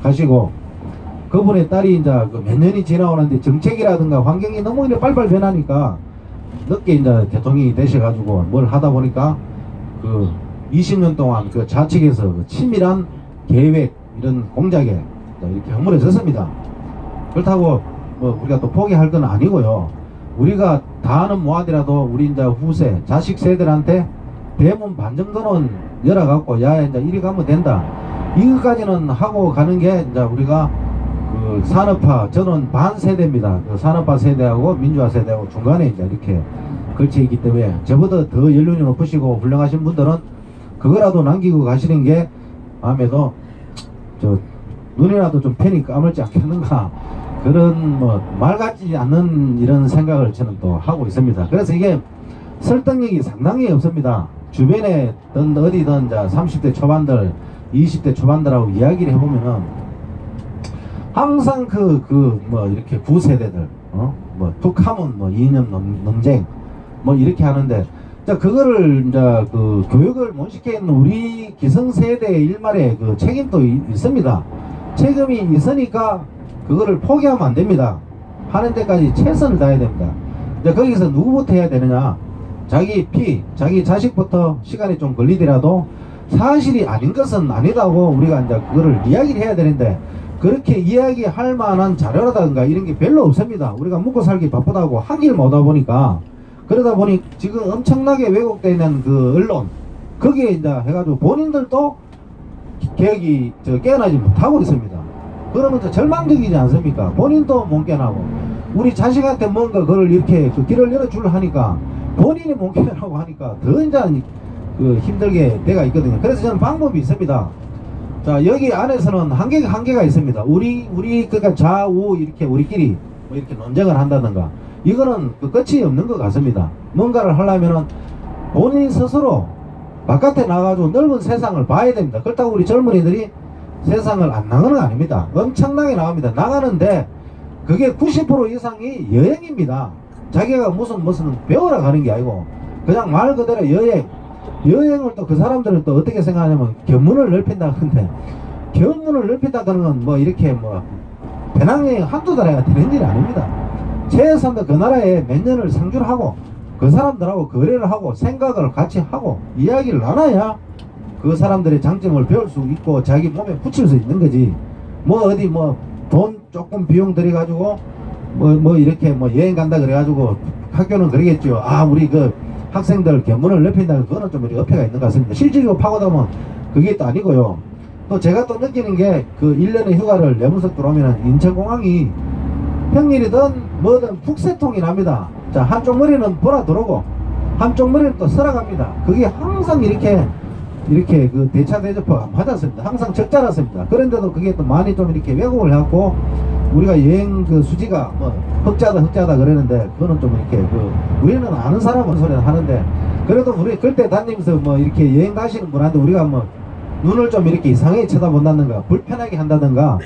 하시고 그분의 딸이 이제 그 몇 년이 지나오는데 정책이라든가 환경이 너무 이렇게 빨리빨리 변하니까 늦게 이제 대통령이 되셔가지고 뭘 하다 보니까 그 20년 동안 그 좌측에서 그 치밀한 계획 이런 공작에 이렇게 허물어졌습니다. 그렇다고 뭐 우리가 또 포기할 건 아니고요. 우리가 다는 뭐하더라도 우리 이제 후세 자식 세대들한테 대문 반 정도는 열어갖고 야 이제 이리 가면 된다. 이것까지는 하고 가는 게 이제 우리가 그 산업화 저는 반 세대입니다. 그 산업화 세대하고 민주화 세대하고 중간에 이제 이렇게 걸쳐 있기 때문에 저보다 더 연륜이 높으시고 훌륭하신 분들은 그거라도 남기고 가시는 게 마음에도 저 눈이라도 좀 편히 까물지 않겠는가 그런 뭐 말 같지 않는 이런 생각을 저는 또 하고 있습니다. 그래서 이게 설득력이 상당히 없습니다. 주변에 어디든 30대 초반들 20대 초반들하고 이야기를 해보면은 항상 뭐 이렇게 구세대들 뭐 툭하면 뭐 이념 논쟁 뭐 이렇게 하는데 자 그거를 이제 그 교육을 못 시키는 우리 기성세대의 일말의 그 책임도 있습니다. 책임이 있으니까 그거를 포기하면 안 됩니다. 하는 데까지 최선을 다해야 됩니다. 이제 거기서 누구부터 해야 되느냐? 자기 자식부터 시간이 좀 걸리더라도 사실이 아닌 것은 아니다고 우리가 이제 그거를 이야기를 해야 되는데 그렇게 이야기할 만한 자료라든가 이런 게 별로 없습니다. 우리가 먹고 살기 바쁘다고 하길 못하다 보니까 그러다 보니 지금 엄청나게 왜곡되어 있는 그 언론 거기에 이제 해가지고 본인들도 개혁이 깨어나지 못하고 있습니다. 그러면 절망적이지 않습니까? 본인도 못 깨어나고 우리 자식한테 뭔가 그걸 이렇게 그 길을 열어주려 하니까 본인이 못 깨어나고 하니까 더 이제 그 힘들게 돼가 있거든요. 그래서 저는 방법이 있습니다. 자 여기 안에서는 한계가 있습니다. 우리 그러니까 좌우 이렇게 우리끼리 뭐 이렇게 논쟁을 한다든가 이거는 그 끝이 없는 것 같습니다. 뭔가를 하려면은 본인 스스로 바깥에 나가가지고 넓은 세상을 봐야 됩니다. 그렇다고 우리 젊은이들이 세상을 안 나가는 거 아닙니다. 엄청나게 나갑니다. 나가는데 그게 90% 이상이 여행입니다. 자기가 무슨 배우러 가는 게 아니고 그냥 말 그대로 여행을 또 그 사람들은 또 어떻게 생각하냐면 견문을 넓힌다 하는데 견문을 넓힌다 하는 건 뭐 이렇게 뭐 배낭여행 한두 달에 되는 일이 아닙니다. 최소한도 그 나라에 몇 년을 상주를 하고 그 사람들하고 거래를 하고 생각을 같이 하고 이야기를 나눠야 그 사람들의 장점을 배울 수 있고 자기 몸에 붙일 수 있는 거지. 뭐 어디 뭐 돈 조금 비용 들여 가지고 뭐 이렇게 뭐 여행 간다 그래 가지고 학교는 그러겠죠. 아 우리 그 학생들 견문을 넓힌다, 그거는 좀 어폐가 있는 것 같습니다. 실질적으로 파고다면 그게 또 아니고요. 또 제가 또 느끼는 게 그 1년의 휴가를 내면서 들어오면 인천공항이 평일이든 뭐든 북새통이 납니다. 자, 한쪽 머리는 보라 들어오고 한쪽 머리는 또 설아갑니다. 그게 항상 이렇게 그 대차 대접표가 맞았습니다. 항상 적자랐습니다. 그런데도 그게 또 많이 좀 이렇게 왜곡을 해갖고 우리가 여행 그 수지가 뭐 흑자다 그러는데, 그거는 좀 이렇게 우리는 아는 사람은 소리는 하는데, 그래도 우리 그때 다니면서 뭐 이렇게 여행 가시는 분한테 우리가 뭐 눈을 좀 이렇게 이상하게 쳐다본다든가 불편하게 한다든가,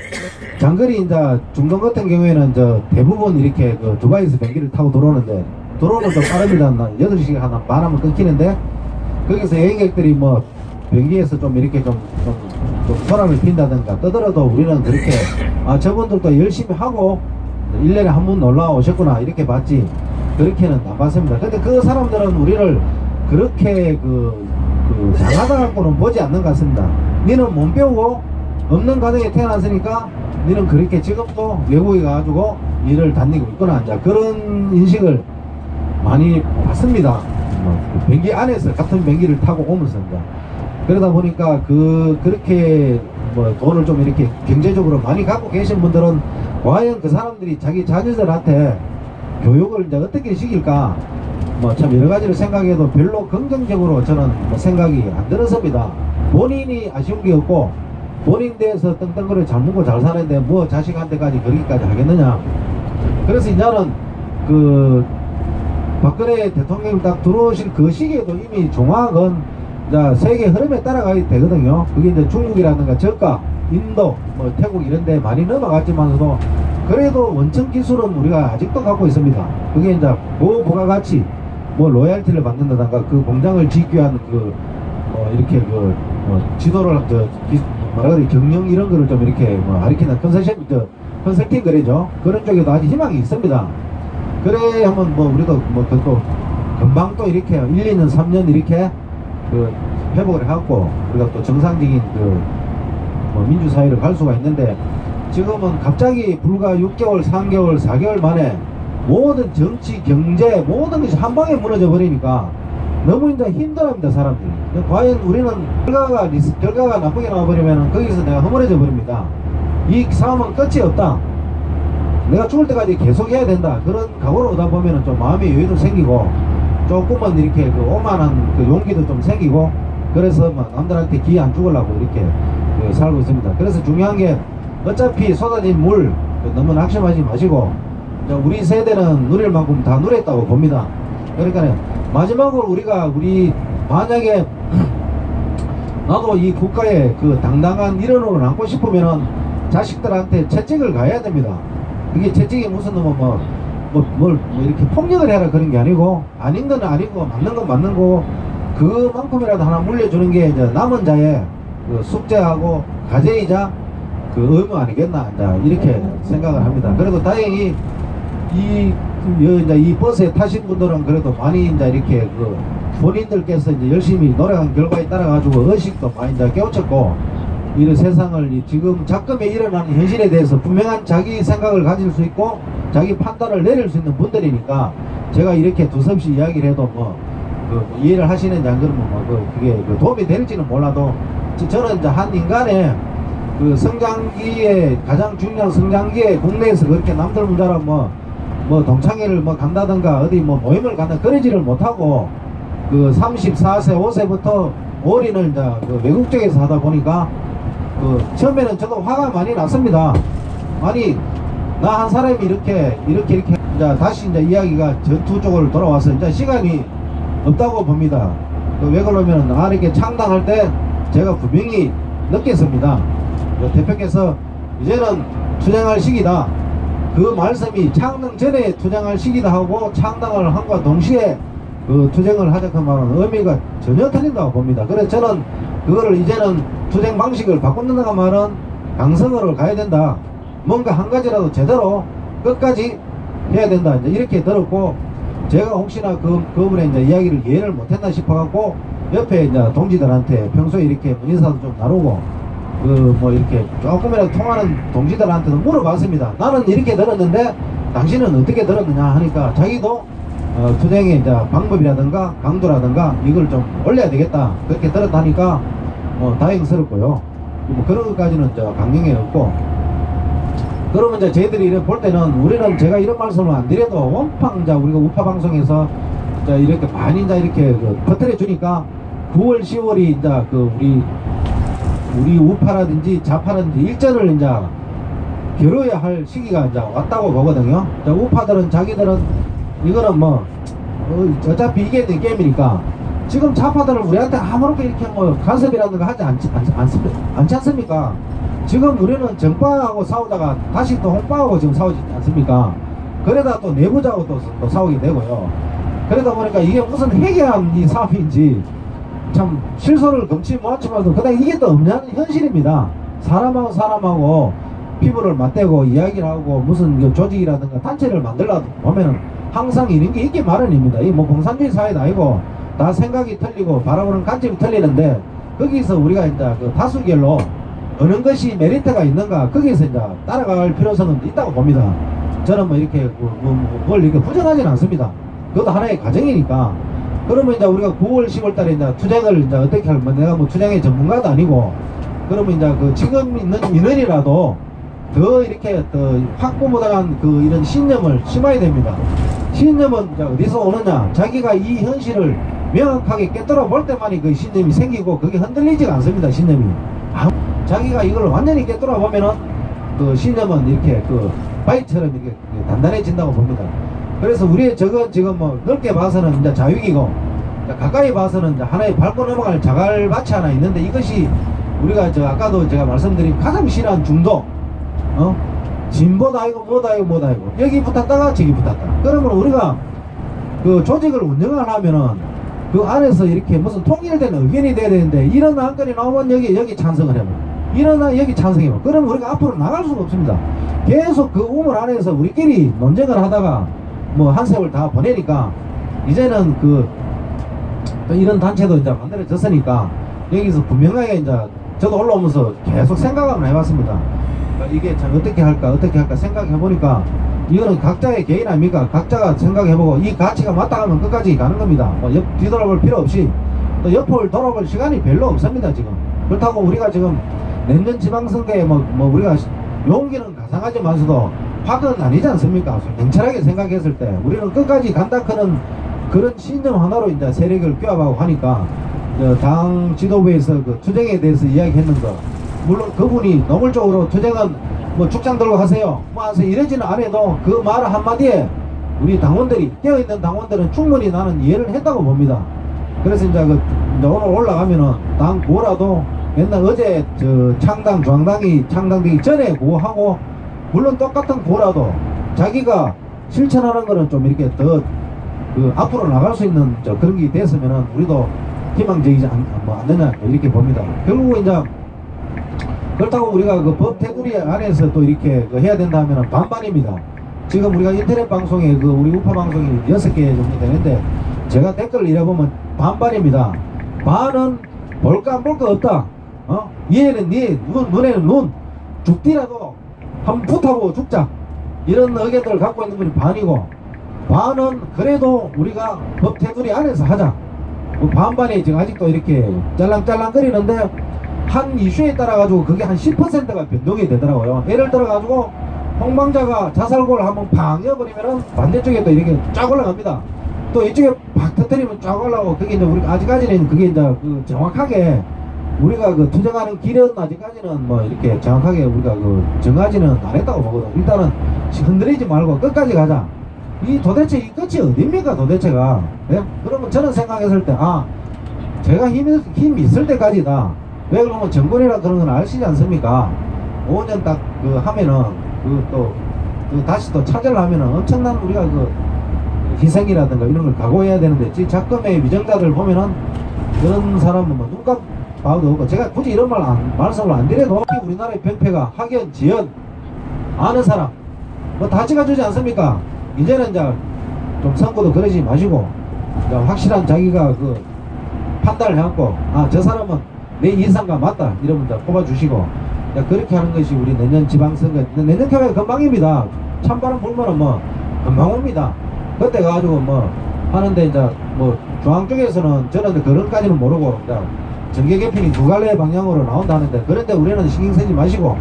장거리 이제 중동 같은 경우에는 저 대부분 이렇게 그 두바이에서 비행기를 타고 들어오는데, 들어오는 좀 빠릅니다. 8시간 하나 반 하면 끊기는데, 거기서 여행객들이 뭐 비행기에서 좀 이렇게 좀 소란을 핀다든가 떠들어도 우리는 그렇게 저분들도 열심히 하고 1년에 한 번 놀러 오셨구나 이렇게 봤지, 그렇게는 안 봤습니다. 근데 그 사람들은 우리를 그렇게 장하다 갖고는 보지 않는 것 같습니다. 니는 못 배우고 없는 가정에 태어났으니까 니는 그렇게 지금도 외국에 가가지고 일을 다니고 있구나, 이제 그런 인식을 많이 받습니다. 비행기 안에서 같은 비행기를 타고 오면서 이제 그러다 보니까 그렇게 뭐 돈을 좀 이렇게 경제적으로 많이 갖고 계신 분들은 과연 그 사람들이 자기 자녀들한테 교육을 이제 어떻게 시킬까, 뭐 참 여러 가지를 생각해도 별로 긍정적으로 저는 뭐 생각이 안 들었습니다. 본인이 아쉬운 게 없고 본인 대해서 떵떵거려 잘 먹고 잘 사는데 뭐 자식한테까지 그렇게까지 하겠느냐. 그래서 이제는 그 박근혜 대통령이 딱 들어오실 그 시기에도 이미 종학은 자, 세계 흐름에 따라가야 되거든요. 그게 이제 중국이라든가 저가, 인도, 뭐 태국 이런 데 많이 넘어갔지만서도 그래도 원천 기술은 우리가 아직도 갖고 있습니다. 그게 이제 고부가가치, 뭐 로얄티를 받는다든가 그 공장을 짓기 위한 이렇게 지도를 뭐라 그래, 경영 이런 거를 좀 이렇게 뭐 가리키는 컨설팅 그래죠. 그런 쪽에도 아직 희망이 있습니다. 그래 하면 뭐 우리도 뭐 또 금방 또 이렇게 1, 2년, 3년 이렇게 회복을 해갖고 우리가 또 정상적인 뭐 민주사회를 갈 수가 있는데, 지금은 갑자기 불과 6개월, 3개월, 4개월 만에 모든 정치, 경제 모든 것이 한 방에 무너져 버리니까 너무 이제 힘들어합니다, 사람들이. 과연 우리는 결과가 나쁘게 나와버리면 거기서 내가 허물어져 버립니다. 이 싸움은 끝이 없다. 내가 죽을 때까지 계속 해야 된다. 그런 각오로 오다 보면은 좀 마음의 여유도 생기고 조금은 이렇게 오만한 용기도 좀 생기고, 그래서 막 남들한테 기회 안 죽으려고 이렇게 살고 있습니다. 그래서 중요한 게 어차피 쏟아진 물 너무 낙심하지 마시고, 우리 세대는 누릴 만큼 다 누렸다고 봅니다. 그러니까 마지막으로 우리 만약에 나도 이 국가의 당당한 일원으로 남고 싶으면은 자식들한테 채찍을 가해야 됩니다. 그게 채찍이 무슨 뭘 이렇게 폭력을 해라 그런 게 아니고, 아닌 건 아니고 맞는 건 맞는 거, 그만큼이라도 하나 물려주는 게 이제 남은 자의 숙제하고 과제이자 의무 아니겠나, 이렇게 생각을 합니다. 그래도 다행히 이 버스에 타신 분들은 그래도 많이 이제 이렇게 본인들께서 이제 열심히 노력한 결과에 따라 가지고 의식도 많이 이제 깨우쳤고, 이런 세상을 지금 작금에 일어나는 현실에 대해서 분명한 자기 생각을 가질 수 있고 자기 판단을 내릴 수 있는 분들이니까, 제가 이렇게 두서없이 이야기를 해도 이해를 하시는지 안 그러면 그게 도움이 될지는 몰라도, 저는 이제 한 인간의 성장기에 가장 중요한 성장기에 국내에서 그렇게 남들 문자로 뭐 동창회를 간다든가 어디 모임을 간다 그러지를 못하고 34세 5세부터 올인을 이제 외국 쪽에서 하다 보니까 처음에는 저도 화가 많이 났습니다. 아니 나 한 사람이 이렇게 이제 다시 이제 이야기가 전투 쪽으로 돌아와서 이제 시간이 없다고 봅니다. 왜 그러면 이렇게 창당할 때 제가 분명히 느꼈습니다. 대표께서 이제는 투쟁할 시기다. 그 말씀이 창당 전에 투쟁할 시기다 하고 창당을 한과 동시에 투쟁을 하자 그 말은 의미가 전혀 틀린다고 봅니다. 그래서 저는 그거를 이제는 투쟁 방식을 바꾼다는 말은 강성으로 가야 된다. 뭔가 한 가지라도 제대로 끝까지 해야 된다 이제 이렇게 들었고, 제가 혹시나 그분의 이제 이야기를 이해를 못했나 싶어갖고 옆에 이제 동지들한테 평소에 이렇게 인사도 좀 나누고 뭐 이렇게 조금이라도 통하는 동지들한테도 물어봤습니다. 나는 이렇게 들었는데 당신은 어떻게 들었느냐 하니까 자기도 투쟁의 이제 방법이라든가 강도라든가 이걸 좀 올려야 되겠다 그렇게 들었다니까 다행스럽고요. 뭐 그런 것까지는 강경에 없고, 그러면 이제 저희들이 이렇게 볼 때는 우리는 제가 이런 말씀을 안 드려도 원팡 이제 우리가 우파 방송에서 이제 이렇게 많이 이제 이렇게 퍼뜨려 주니까 9월 10월이 이제 우리 우파라든지 좌파라든지 일전을 이제 겨뤄야 할 시기가 이제 왔다고 보거든요. 우파들은 자기들은 이거는 뭐 어차피 이겨야 될 게임이니까 지금 좌파들은 우리한테 아무렇게 이렇게 뭐 간섭이라든가 하지 않지 않습니까? 지금 우리는 정파하고 싸우다가 다시 또 홍파하고 지금 싸우지 않습니까? 그러다 또 내부자하고 또 싸우게 되고요. 그러다 보니까 이게 무슨 해결한 이 사업인지 참 실소를 금치 모았지만도 그다음 이게 또 없는 현실입니다. 사람하고 피부를 맞대고 이야기를 하고 무슨 조직이라든가 단체를 만들려고 보면은 항상 이런 게 있기 마련입니다. 이 뭐 공산주의 사회도 아니고 다 생각이 틀리고 바라보는 관점이 틀리는데, 거기서 우리가 이제 그 다수결로 어느 것이 메리트가 있는가 거기서 이제 따라갈 필요성은 있다고 봅니다. 저는 뭐 이렇게 뭘 이렇게 부정하지는 않습니다. 그것도 하나의 과정이니까. 그러면 이제 우리가 9월 10월 달에 이제 투쟁을 이제 어떻게 하면, 내가 뭐 투쟁의 전문가도 아니고, 그러면 이제 그 지금 있는 인원이라도 더 이렇게 더 확보보다는 이런 신념을 심어야 됩니다. 신념은 이제 어디서 오느냐? 자기가 이 현실을 명확하게 깨달아 볼 때만이 그 신념이 생기고 그게 흔들리지가 않습니다. 신념이. 자기가 이걸 완전히 깨달아 보면은 그 신념은 이렇게 바위처럼 이렇게 단단해진다고 봅니다. 그래서 우리의 저건 지금 뭐 넓게 봐서는 이제 자유이고, 가까이 봐서는 이제 하나의 밟고 넘어갈 자갈밭이 하나 있는데, 이것이 우리가 아까도 제가 말씀드린 가장 싫어하는 중도, 진보도 아니고 뭐도 아니고 여기 붙었다가 저기 붙었다. 그러면 우리가 그 조직을 운영하려면은 그 안에서 이렇게 무슨 통일된 의견이 돼야 되는데, 이런 안건이 나오면 여기 찬성을 해봐, 이런 여기 찬성해봐. 그러면 우리가 앞으로 나갈 수가 없습니다. 계속 그 우물 안에서 우리끼리 논쟁을 하다가 뭐 한 세월 다 보내니까, 이제는 이런 단체도 이제 만들어졌으니까 여기서 분명하게 이제 저도 올라오면서 계속 생각을 해봤습니다. 이게 참 어떻게 할까 생각해보니까 이거는 각자의 개인 아닙니까? 각자가 생각해보고 이 가치가 맞다가면 끝까지 가는 겁니다. 뭐 뒤돌아볼 필요 없이, 또 옆을 돌아볼 시간이 별로 없습니다. 지금 그렇다고 우리가 지금 내년 지방선거에 뭐 우리가 용기는 가상하지만서도 확은 아니지 않습니까? 냉철하게 생각했을 때 우리는 끝까지 간다 크는 그런 신념 하나로 이제 세력을 껴안고 하니까, 당 지도부에서 그 투쟁에 대해서 이야기했는 거, 물론 그분이 노골적으로 투쟁은 뭐 축장 들고 하세요 뭐 하세요 이러지는 않아도 그 말 한마디에 우리 당원들이, 깨어있는 당원들은 충분히 나는 이해를 했다고 봅니다. 그래서 이제 이제 오늘 올라가면은 당 구호라도 옛날 어제 중앙당이 창당되기 전에 구호하고, 물론 똑같은 구호라도 자기가 실천하는 거는 좀 이렇게 더 앞으로 나갈 수 있는 그런 게 됐으면은 우리도 희망적이지 않느냐 이렇게 봅니다. 결국 이제 그렇다고 우리가 그 법 테두리 안에서 또 이렇게 해야 된다 하면 반반입니다. 지금 우리가 인터넷 방송에 우리 우파 방송이 6개 정도 되는데, 제가 댓글을 읽어보면 반반입니다. 반은 볼까 안 볼까 없다. 얘는 눈에는 눈, 죽디라도 한번 붙어보고 죽자, 이런 의견들을 갖고 있는 분이 반이고, 반은 그래도 우리가 법 테두리 안에서 하자. 반반이 지금 아직도 이렇게 짤랑짤랑거리는데, 한 이슈에 따라 가지고 그게 한 10%가 변동이 되더라고요. 예를 들어 가지고 홍방자가 자살골을 한번 팡 이어버리면은 반대쪽에 또 이렇게 쫙 올라갑니다. 또 이쪽에 팍 터뜨리면 쫙 올라가고, 그게 이제 우리가 아직까지는 그게 이제 정확하게 우리가 투쟁하는 길은 아직까지는 뭐 이렇게 정확하게 우리가 정하지는 안 했다고 보거든. 일단은 흔들리지 말고 끝까지 가자. 이 도대체 이 끝이 어딥니까 도대체가? 예? 그러면 저는 생각했을 때, 제가 힘이 있을 때까지다. 왜 그러면 정권이라 그런 건 아시지 않습니까? 5년 딱 하면은 다시 또 차지하려면은 엄청난 우리가 희생이라든가 이런 걸 각오해야 되는데, 지금 작금의 위정자들 보면은 그런 사람은 뭐 눈값 봐도 없고, 제가 굳이 이런 말씀을 안 드려도 우리나라의 병폐가 학연, 지연, 아는 사람 뭐 다 찍어주지 않습니까? 이제는 이제 좀 선거도 그러지 마시고 이제 확실한 자기가 그 판단을 해갖고 아 저 사람은 내 인상과 맞다 이러면 이제 뽑아주시고 이제 그렇게 하는 것이 우리 내년 지방선거 내년 캠프가 금방입니다. 찬바람 불면은 뭐 금방 옵니다. 그때 가지고 뭐 하는데 이제 뭐 중앙 쪽에서는 저는 그런까지는 모르고 이제 정계 개편이 두 갈래 방향으로 나온다는데 그런데 우리는 신경 쓰지 마시고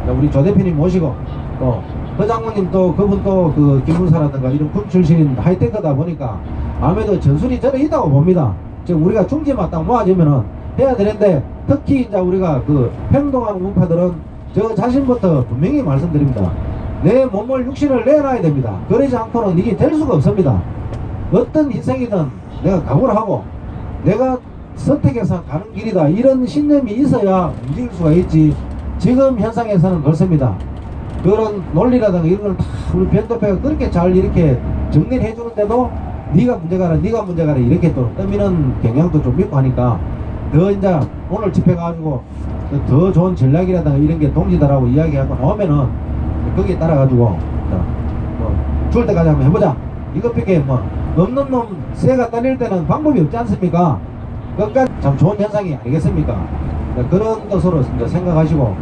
우리 조 대표님 모시고 또 그 장모님 또 그분 또 그 기술사라든가 이런 군 출신인 하이테크다 보니까 아무래도 전술이 저는 있다고 봅니다. 지금 우리가 중지만 딱 모아지면은 해야 되는데 특히 이제 우리가 그 행동하는 문파들은 저 자신부터 분명히 말씀드립니다. 내 몸을 육신을 내놔야 됩니다. 그러지 않고는 이게 될 수가 없습니다. 어떤 인생이든 내가 각오를 하고 내가 선택해서 가는 길이다 이런 신념이 있어야 움직일 수가 있지. 지금 현상에서는 그렇습니다. 그런 논리라든가 이런 걸 다 우리 변도표가 그렇게 잘 이렇게 정리를 해주는데도 네가 문제가라 네가 문제가라 이렇게 또 떠미는 경향도 좀 있고 하니까 더 이제 오늘 집회 가지고 더 좋은 전략이라든가 이런 게 동지다라고 이야기하고 나오면은 거기에 따라가지고 뭐 줄 때까지 한번 해보자 이것밖에 뭐 없는 놈 새가 따낼 때는 방법이 없지 않습니까? 그러니까 참 좋은 현상이 아니겠습니까? 그런 것으로 이제 생각하시고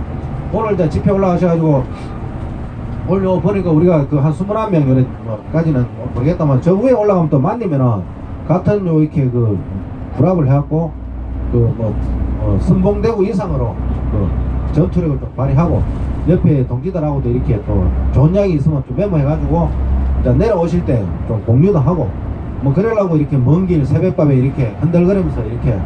오늘 이제 집회 올라가셔가지고 오늘 보니까 우리가 그 한 21명 요래까지는 모르겠다만 저 위에 올라가면 또 만나면은 같은 요 이렇게 그 불합을 해갖고 그 뭐 선봉대구 이상으로 그 전투력을 좀 발휘하고 옆에 동지들하고도 이렇게 또 좋은 이야기 있으면 좀 메모해가지고 이제 내려오실 때 좀 공유도 하고 뭐 그러려고 이렇게 먼 길 새벽밤에 이렇게 흔들거리면서 이렇게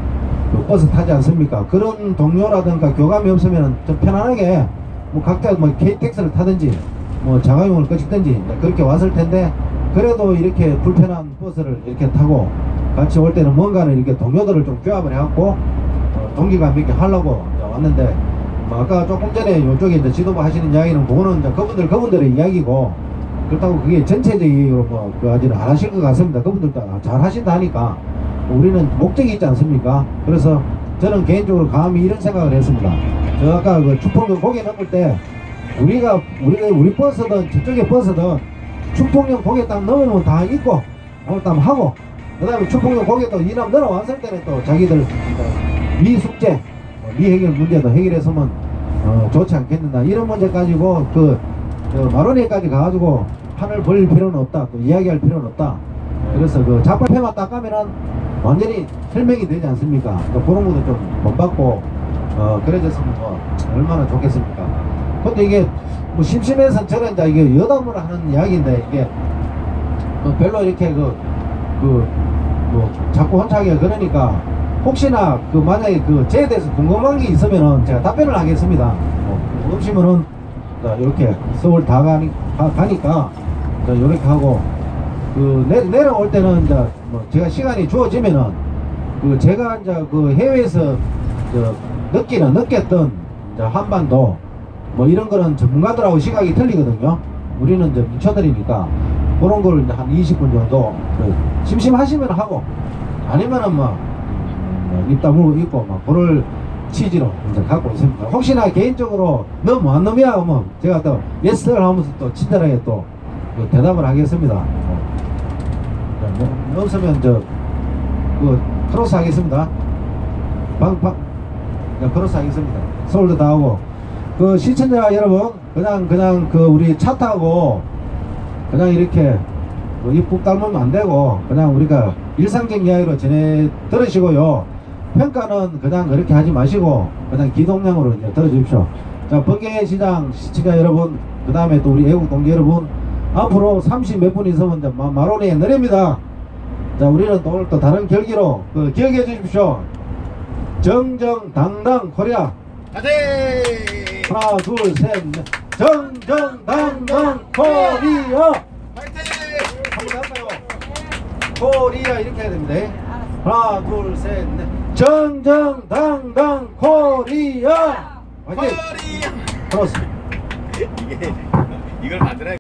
그 버스 타지 않습니까? 그런 동료라든가 교감이 없으면 좀 편안하게 뭐 각자 뭐 KTX를 타든지 뭐 자가용을 꺼짓든지 그렇게 왔을 텐데 그래도 이렇게 불편한 버스를 이렇게 타고 같이 올 때는 뭔가를 이렇게 동료들을 좀 교합을 해갖고 동기감 있게 하려고 왔는데 뭐 아까 조금 전에 이쪽에 이제 지도부 하시는 이야기는 그거는 이제 그분들의 이야기고 그렇다고 그게 전체적으로 뭐 그까지는 안 하실 것 같습니다. 그분들도 잘 하신다 하니까 우리는 목적이 있지 않습니까? 그래서 저는 개인적으로 감히 이런 생각을 했습니다. 저 아까 그 축포경 고개 넘을 때 우리 버스든 저쪽에 버스든 축포경 고개 딱 넘으면 다 있고 딱 하고 그 다음에 축포경 고개 또 이남 넘어왔을 때는 또 자기들 미숙제 미해결 문제도 해결했으면 좋지 않겠는가 이런 문제 가지고 그 마로니에까지 가가지고 판을 벌릴 필요는 없다 또 이야기할 필요는 없다. 그래서 그 자발패만 딱 가면은 완전히 설명이 되지 않습니까? 또 그런 것도 좀 못 받고 그래졌으면 뭐 얼마나 좋겠습니까? 근데 이게 뭐 심심해서 저는 이제 이게 여담으로 하는 이야기인데 이게 별로 이렇게 뭐 자꾸 혼자하게 그러니까 혹시나 그 만약에 그 제에 대해서 궁금한 게 있으면은 제가 답변을 하겠습니다. 없으면은 이렇게 서울 다 가니까 이렇게 하고 그 내려올 때는 이제 뭐 제가 시간이 주어지면은 그 제가 이제 그 해외에서 느꼈던 이제 한반도 뭐 이런 거는 전문가들하고 시각이 틀리거든요. 우리는 이제 미쳐드리니까 그런 걸 이제 한 20분 정도 심심하시면 하고 아니면은 뭐 입 다물고 있고 막 그럴 취지로 이제 갖고 있습니다. 혹시나 개인적으로 너 뭐한 놈이야 하면 제가 또 예스를 하면서 또 친절하게 또 대답을 하겠습니다. 없으면 그 크로스 하겠습니다. 크로스 하겠습니다. 서울도 다 하고 그 시청자 여러분 그냥 그 우리 차 타고 그냥 이렇게 입국 닮으면 안 되고 그냥 우리가 일상적인 이야기로 들으시고요. 평가는 그냥 그렇게 하지 마시고 그냥 기동량으로 이제 들어주십시오. 자, 번개시장 시청자 여러분, 그 다음에 또 우리 애국 동지 여러분, 앞으로 30 몇 분 있으면 이제 마로니에 내립니다. 자, 우리는 또 오늘 또 다른 결기로 기억해 주십시오. 정정당당 코리아. 화이팅! 하나, 둘, 셋, 넷. 정정당당 코리아. 화이팅! 한번 할까요? 코리아 이렇게 해야 됩니다. 하나, 둘, 셋, 넷. 정정당당 코리아. 화이팅! 코리아! 크로스. 이걸 만들어야